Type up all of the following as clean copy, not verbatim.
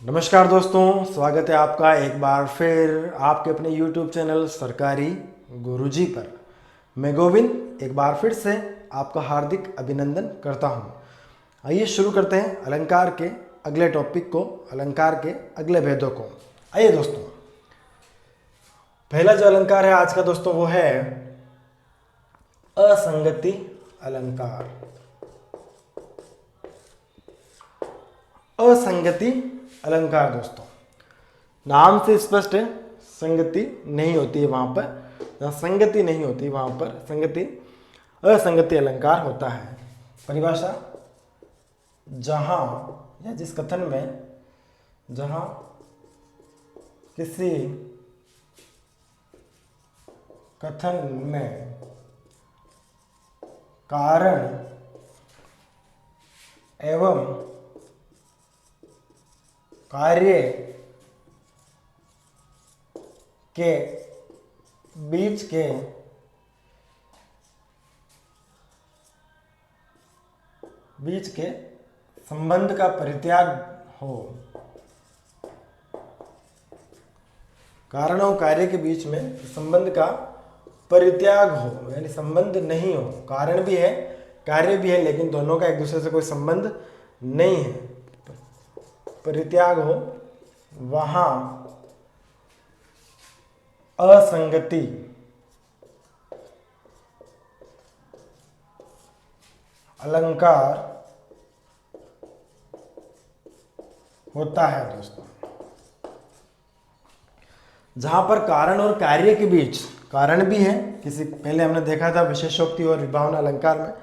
नमस्कार दोस्तों, स्वागत है आपका एक बार फिर आपके अपने YouTube चैनल सरकारी गुरुजी पर। मैं गोविंद एक बार फिर से आपका हार्दिक अभिनंदन करता हूं। आइए शुरू करते हैं अलंकार के अगले टॉपिक को, अलंकार के अगले भेदों को। आइए दोस्तों, पहला जो अलंकार है आज का दोस्तों वो है असंगति अलंकार। असंगति अलंकार दोस्तों, नाम से स्पष्ट है, संगति नहीं होती है वहां पर, जहां संगति नहीं होती वहां पर संगति असंगति अलंकार होता है। परिभाषा, जहां या जिस कथन में, जहां किसी कथन में कारण एवं कार्य के बीच के संबंध का परित्याग हो। कारण और कार्य के बीच में संबंध का परित्याग हो, यानी संबंध नहीं हो, कारण भी है कार्य भी है लेकिन दोनों का एक दूसरे से कोई संबंध नहीं है, परित्याग हो, वहां असंगति अलंकार होता है दोस्तों। जहां पर कारण और कार्य के बीच, कारण भी है किसी, पहले हमने देखा था विशेषोक्ति और विभावना अलंकार में,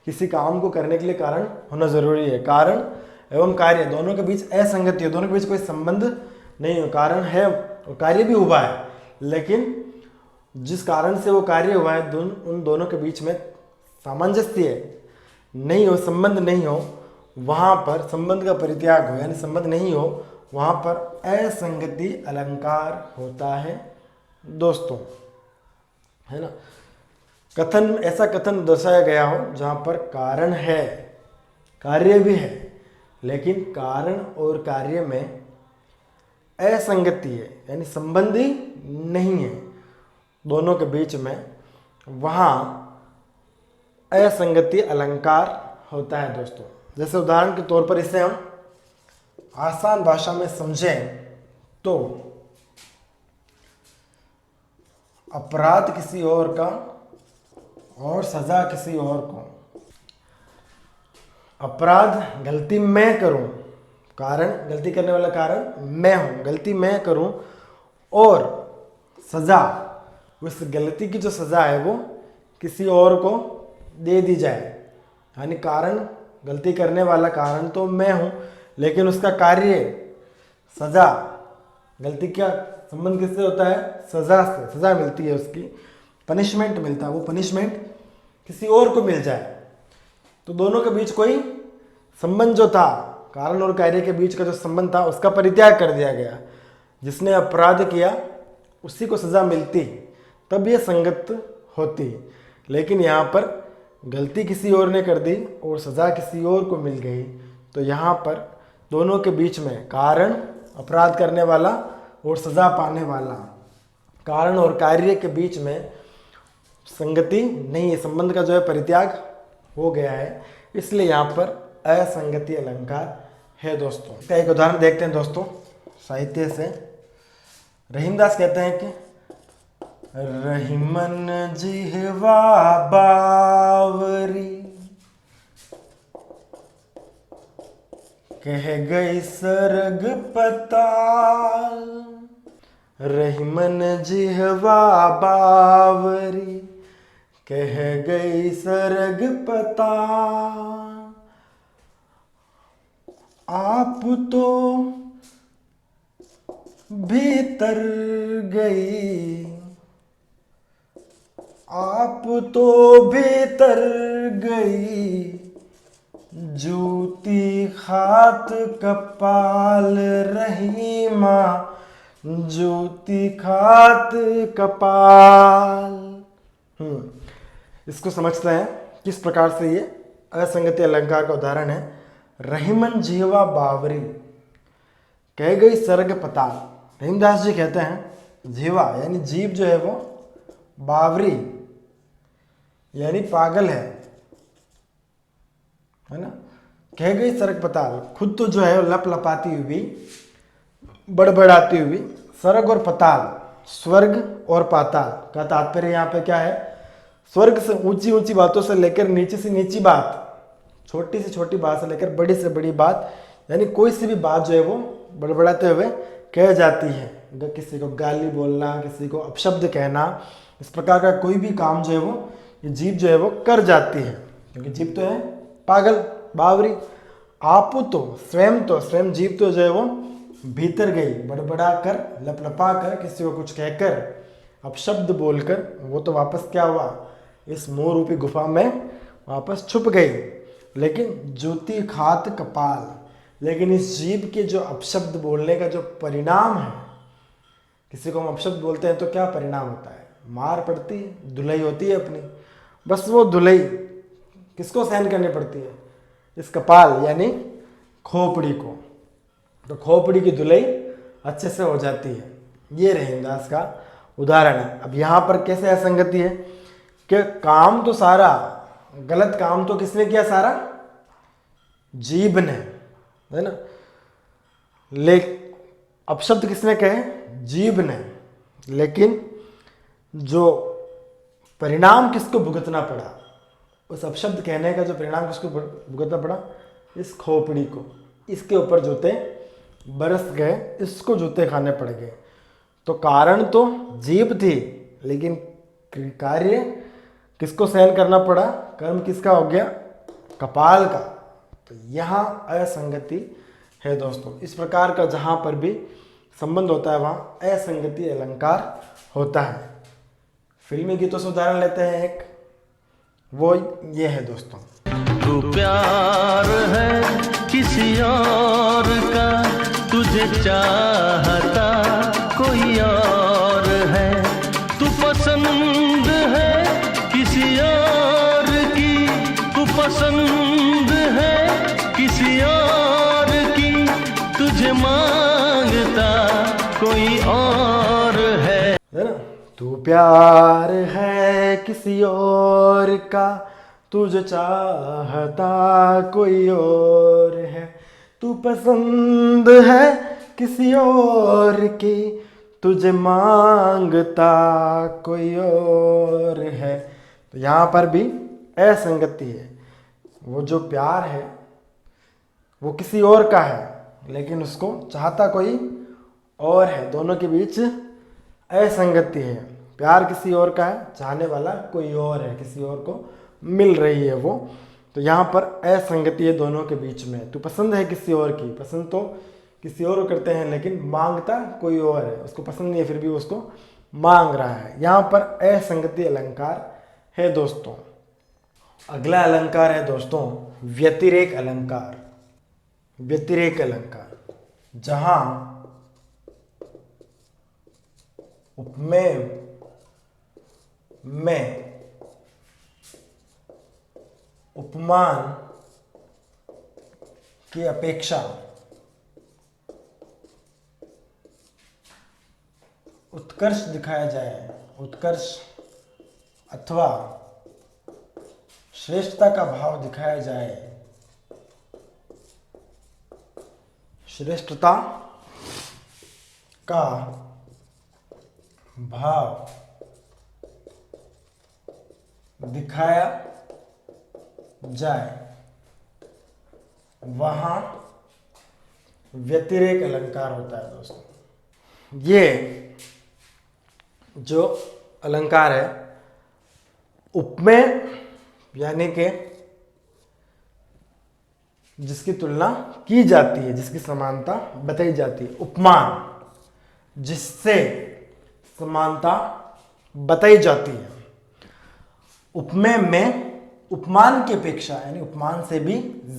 किसी काम को करने के लिए कारण होना जरूरी है। कारण एवं कार्य दोनों के बीच असंगति हो, दोनों के बीच कोई संबंध नहीं हो, कारण है और कार्य भी हुआ है लेकिन जिस कारण से वो कार्य हुआ है उन दोनों के बीच में सामंजस्य नहीं हो, संबंध नहीं हो, वहां पर संबंध का परित्याग हो, यानी संबंध नहीं हो, वहां पर असंगति अलंकार होता है दोस्तों, है ना। कथन, ऐसा कथन दर्शाया गया हो जहां पर कारण है, कार्य भी है लेकिन कारण और कार्य में असंगति है, यानी संबंधी नहीं है दोनों के बीच में, वहां असंगति अलंकार होता है दोस्तों। जैसे उदाहरण के तौर पर इसे हम आसान भाषा में समझें तो अपराध किसी और का और सजा किसी और को। अपराध गलती मैं करूं, कारण, गलती करने वाला कारण मैं हूं, गलती मैं करूं, और सजा, उस गलती की जो सजा है वो किसी और को दे दी जाए, यानी कारण, गलती करने वाला कारण तो मैं हूं लेकिन उसका कार्य, सजा, गलती का संबंध किससे होता है, सजा से, सजा मिलती है, उसकी पनिशमेंट मिलता है, वो पनिशमेंट किसी और को मिल जाए, तो दोनों के बीच कोई संबंध जो था, कारण और कार्य के बीच का जो संबंध था उसका परित्याग कर दिया गया। जिसने अपराध किया उसी को सजा मिलती, तब ये संगत होती। लेकिन यहाँ पर गलती किसी और ने कर दी और सजा किसी और को मिल गई, तो यहाँ पर दोनों के बीच में कारण, अपराध करने वाला और सजा पाने वाला, कारण और कार्य के बीच में संगति नहीं है, संबंध का जो है परित्याग हो गया है, इसलिए यहाँ पर असंगति अलंकार है दोस्तों। इसका एक उदाहरण देखते हैं दोस्तों साहित्य से। रहीमदास कहते हैं कि रहीमन जिह्वा बावरी, कह गई सरग पताल। रहीमन जिह्वा बावरी, कह गई सरग पताल। आप तो भीतर गई, आप तो भीतर गई, जूती खात कपाल रहीमा, जूती खात कपाल। इसको समझते हैं किस प्रकार से ये असंगति अलंकार का उदाहरण है। रहीमन जीवा बावरी, कह गई सर्ग पताल। रहीमदास जी कहते हैं जीवा यानी जीव जो है वो बावरी यानी पागल है ना। कह गई सर्ग पताल, खुद तो जो है लप लपाती हुई, बड़बड़ाती हुई। सर्ग और पताल, स्वर्ग और पाताल का तात्पर्य यहाँ पे क्या है? स्वर्ग से ऊंची ऊंची बातों से लेकर नीचे से नीची बात, छोटी से छोटी बात से लेकर बड़ी से बड़ी बात, यानी कोई सी भी बात जो है वो बड़बड़ाते हुए कह जाती है। किसी को गाली बोलना, किसी को अपशब्द कहना, इस प्रकार का कोई भी काम जो है वो ये जीभ जो है वो कर जाती है, क्योंकि जीभ तो है पागल बावरी। आपू तो स्वयं जीभ तो जो है वो भीतर गई, बड़बड़ा कर, लपलपा कर, किसी को कुछ कहकर, अपशब्द बोलकर वो तो वापस क्या हुआ? इस मोह रूपी गुफा में वापस छुप गई। लेकिन ज्योति खात कपाल, लेकिन इस जीभ के जो अपशब्द बोलने का जो परिणाम है, किसी को हम अपशब्द बोलते हैं तो क्या परिणाम होता है? मार पड़ती है, धुलाई होती है अपनी। बस वो धुलाई किसको सहन करनी पड़ती है? इस कपाल यानी खोपड़ी को। तो खोपड़ी की धुलाई अच्छे से हो जाती है। ये रहीमदास का उदाहरण है। अब यहाँ पर कैसे असंगति है कि काम तो सारा, गलत काम तो किसने किया? सारा जीभ ने, है ना। अपशब्द किसने कहे? जीभ ने। लेकिन जो परिणाम किसको भुगतना पड़ा? उस अपशब्द कहने का जो परिणाम किसको भुगतना पड़ा? इस खोपड़ी को। इसके ऊपर जूते बरस गए, इसको जूते खाने पड़ गए। तो कारण तो जीभ थी, लेकिन कार्य किसको सहन करना पड़ा? कर्म किसका हो गया? कपाल का। तो यहाँ असंगति है दोस्तों। इस प्रकार का जहाँ पर भी संबंध होता है वहाँ असंगति अलंकार होता है। फिल्मी गीतों से उदाहरण लेते हैं एक, वो ये है दोस्तों। तू प्यार है किसी और का, तुझे चाहता कोई और है। तू पसंद है किसी और की, तू पसंद है किसी और की, तुझे मांगता कोई और है ना। तू प्यार है किसी और का, तुझे चाहता कोई और है। तू पसंद है किसी और की, तुझे मांगता कोई और है। तो यहाँ पर भी असंगति है। वो जो प्यार है वो किसी और का है, लेकिन उसको चाहता कोई और है। दोनों के बीच असंगति है। प्यार किसी और का है, चाहने वाला कोई और है, किसी और को मिल रही है वो। तो यहाँ पर असंगति है दोनों के बीच में। तो पसंद है किसी और की, पसंद तो किसी और को करते हैं, लेकिन मांगता कोई और है। उसको पसंद नहीं है, फिर भी उसको मांग रहा है। यहाँ पर असंगति अलंकार है दोस्तों। अगला अलंकार है दोस्तों व्यतिरेक अलंकार। व्यतिरेक अलंकार, जहां उपमेय में उपमान की अपेक्षा उत्कर्ष दिखाया जाए, उत्कर्ष अथवा श्रेष्ठता का भाव दिखाया जाए, श्रेष्ठता का भाव दिखाया जाए, वहां व्यतिरेक अलंकार होता है दोस्तों। ये जो अलंकार है उपमेय यानी कि जिसकी तुलना की जाती है, जिसकी समानता बताई जाती है। उपमान जिससे समानता बताई जाती है। उपमेय में उपमान की अपेक्षा यानी उपमान से भी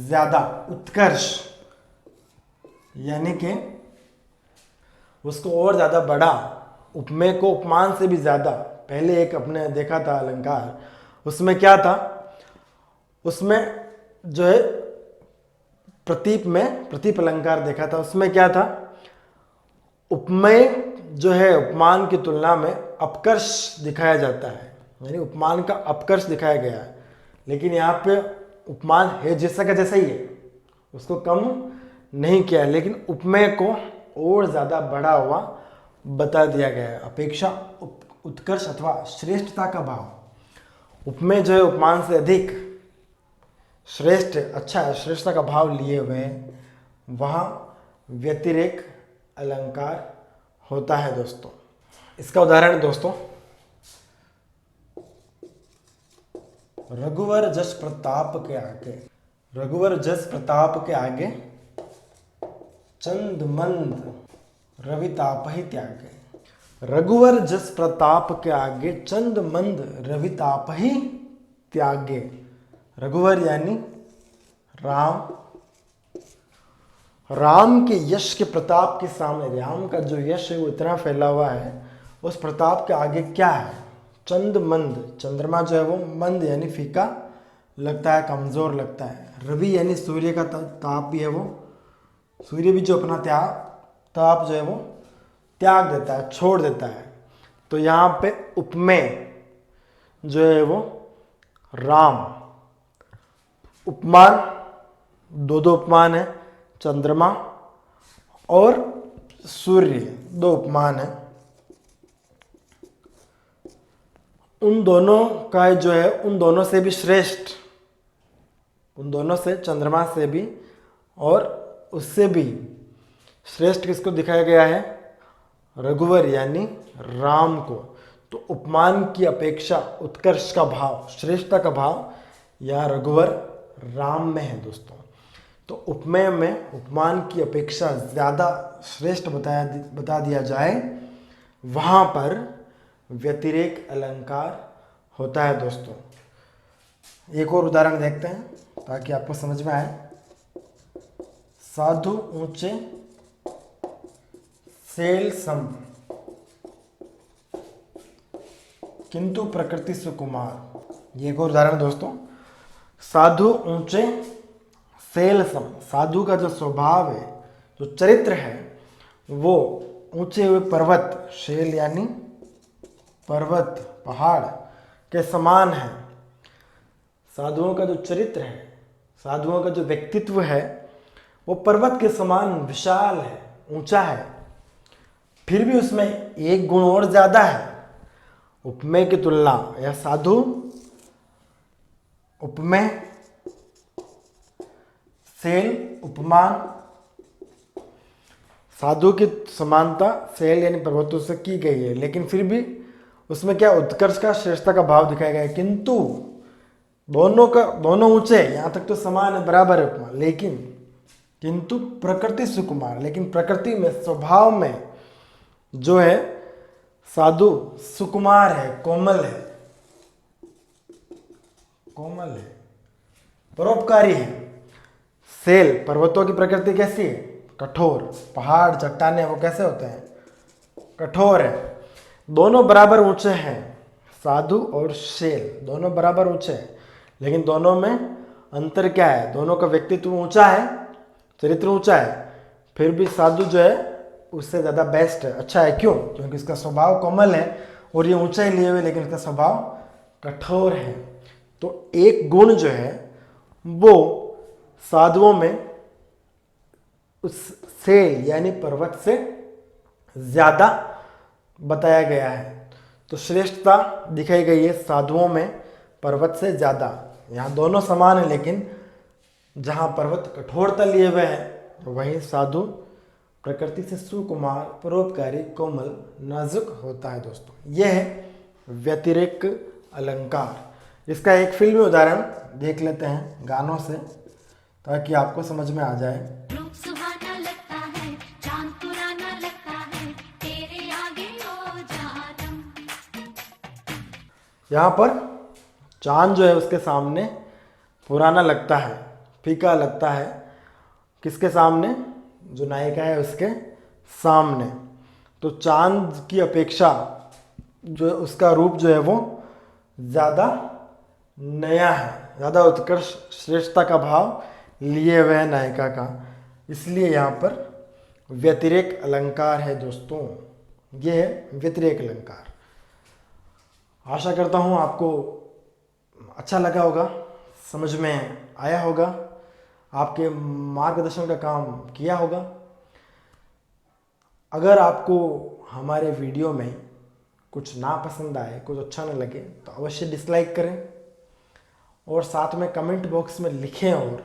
ज्यादा उत्कर्ष, यानी कि उसको और ज्यादा बड़ा, उपमेय को उपमान से भी ज्यादा। पहले एक अपने देखा था अलंकार, उसमें क्या था, उसमें जो है प्रतीप अलंकार देखा था। उसमें क्या था, उपमेय जो है उपमान की तुलना में अपकर्ष दिखाया जाता है, यानी उपमान का अपकर्ष दिखाया गया है। लेकिन यहाँ पे उपमान है जैसा का जैसा ही है, उसको कम नहीं किया है, लेकिन उपमेय को और ज़्यादा बढ़ा हुआ बता दिया गया है। अपेक्षा उत्कर्ष अथवा श्रेष्ठता का भाव, उपमेय जो है उपमान से अधिक श्रेष्ठ, अच्छा है, श्रेष्ठता का भाव लिए हुए हैं, वहाँ व्यतिरेक अलंकार होता है दोस्तों। इसका उदाहरण दोस्तों, रघुवर जस प्रताप के आगे, रघुवर जस प्रताप के आगे चंद मंद रवि ताप ही त्यागे। रघुवर जस प्रताप के आगे चंद मंद रवि ताप ही त्यागे। रघुवर यानी राम, राम के यश के प्रताप के सामने, राम का जो यश है वो इतना फैला हुआ है, उस प्रताप के आगे क्या है, चंद मंद, चंद्रमा जो है वो मंद यानी फीका लगता है, कमजोर लगता है। रवि यानी सूर्य का ताप भी है, वो सूर्य भी जो अपना ताप जो है वो त्याग देता है, छोड़ देता है। तो यहाँ पे उपमेय जो है वो राम, उपमान दो उपमान है, चंद्रमा और सूर्य दो उपमान है। उन दोनों का जो है, उन दोनों से भी श्रेष्ठ, उन दोनों से, चंद्रमा से भी और उससे भी श्रेष्ठ किसको दिखाया गया है, रघुवर यानी राम को। तो उपमान की अपेक्षा उत्कर्ष का भाव, श्रेष्ठता का भाव या रघुवर राम में है दोस्तों। तो उपमेय में उपमान की अपेक्षा ज़्यादा श्रेष्ठ बता दिया जाए, वहाँ पर व्यतिरेक अलंकार होता है दोस्तों। एक और उदाहरण देखते हैं ताकि आपको समझ में आए। साधु ऊंचे सेल सम किंतु प्रकृति सुकुमार। ये एक और उदाहरण दोस्तों। साधु ऊंचे सेल सम, साधु का जो स्वभाव है, जो चरित्र है, वो ऊंचे हुए पर्वत, शेल यानी पर्वत, पहाड़ के समान है। साधुओं का जो चरित्र है, साधुओं का जो व्यक्तित्व है, वो पर्वत के समान विशाल है, ऊंचा है। फिर भी उसमें एक गुण और ज्यादा है, उपमेय की तुलना, या साधु उपमेय, सेल उपमान। साधु की समानता सेल यानी पर्वतों से की गई है, लेकिन फिर भी उसमें क्या उत्कर्ष का, श्रेष्ठता का भाव दिखाया गया है। किंतु दोनों ऊंचे, यहाँ तक तो समान है, बराबर है उपमा, लेकिन किंतु प्रकृति सुकुमार, लेकिन प्रकृति में, स्वभाव में जो है साधु सुकुमार है, कोमल है, कोमल है, परोपकारी है। सेल, पर्वतों की प्रकृति कैसी है, कठोर, पहाड़ चट्टाने वो कैसे होते हैं, कठोर है। दोनों बराबर ऊंचे हैं, साधु और शेल दोनों बराबर ऊंचे हैं, लेकिन दोनों में अंतर क्या है, दोनों का व्यक्तित्व ऊंचा है, चरित्र ऊंचा है, फिर भी साधु जो है उससे ज़्यादा बेस्ट है, अच्छा है। क्यों? क्योंकि इसका स्वभाव कोमल है और ये ऊंचाई लिए हुए, लेकिन इसका स्वभाव कठोर है। तो एक गुण जो है वो साधुओं में उस सेल यानी पर्वत से ज़्यादा बताया गया है। तो श्रेष्ठता दिखाई गई है साधुओं में पर्वत से ज़्यादा। यहाँ दोनों समान है, लेकिन जहाँ पर्वत कठोरता लिए हुए हैं, वहीं साधु प्रकृति से सुकुमार, परोपकारी, कोमल, नाजुक होता है दोस्तों। यह है व्यतिरेक अलंकार। इसका एक फिल्मी उदाहरण देख लेते हैं गानों से, ताकि आपको समझ में आ जाए। रूप सुहाना लगता है, चांद पुराना लगता है, तेरे आगे ओ जानम। यहाँ पर चांद जो है उसके सामने पुराना लगता है, फीका लगता है। किसके सामने? जो नायिका है उसके सामने। तो चांद की अपेक्षा जो उसका रूप जो है वो ज़्यादा नया है, ज़्यादा उत्कृष्ट श्रेष्ठता का भाव लिए हुए है नायिका का, इसलिए यहाँ पर व्यतिरेक अलंकार है दोस्तों। ये है व्यतिरेक अलंकार। आशा करता हूँ आपको अच्छा लगा होगा, समझ में आया होगा, आपके मार्गदर्शन का काम किया होगा। अगर आपको हमारे वीडियो में कुछ ना पसंद आए, कुछ अच्छा न लगे तो अवश्य डिसलाइक करें और साथ में कमेंट बॉक्स में लिखें और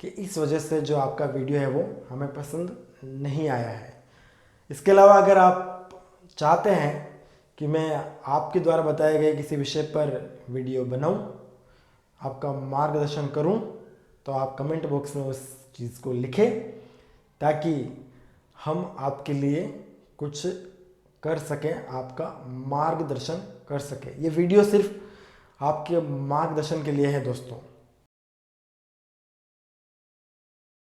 कि इस वजह से जो आपका वीडियो है वो हमें पसंद नहीं आया है। इसके अलावा अगर आप चाहते हैं कि मैं आपके द्वारा बताए गए किसी विषय पर वीडियो बनाऊं, आपका मार्गदर्शन करूं, तो आप कमेंट बॉक्स में उस चीज़ को लिखें ताकि हम आपके लिए कुछ कर सकें, आपका मार्गदर्शन कर सकें। ये वीडियो सिर्फ आपके मार्गदर्शन के लिए है दोस्तों।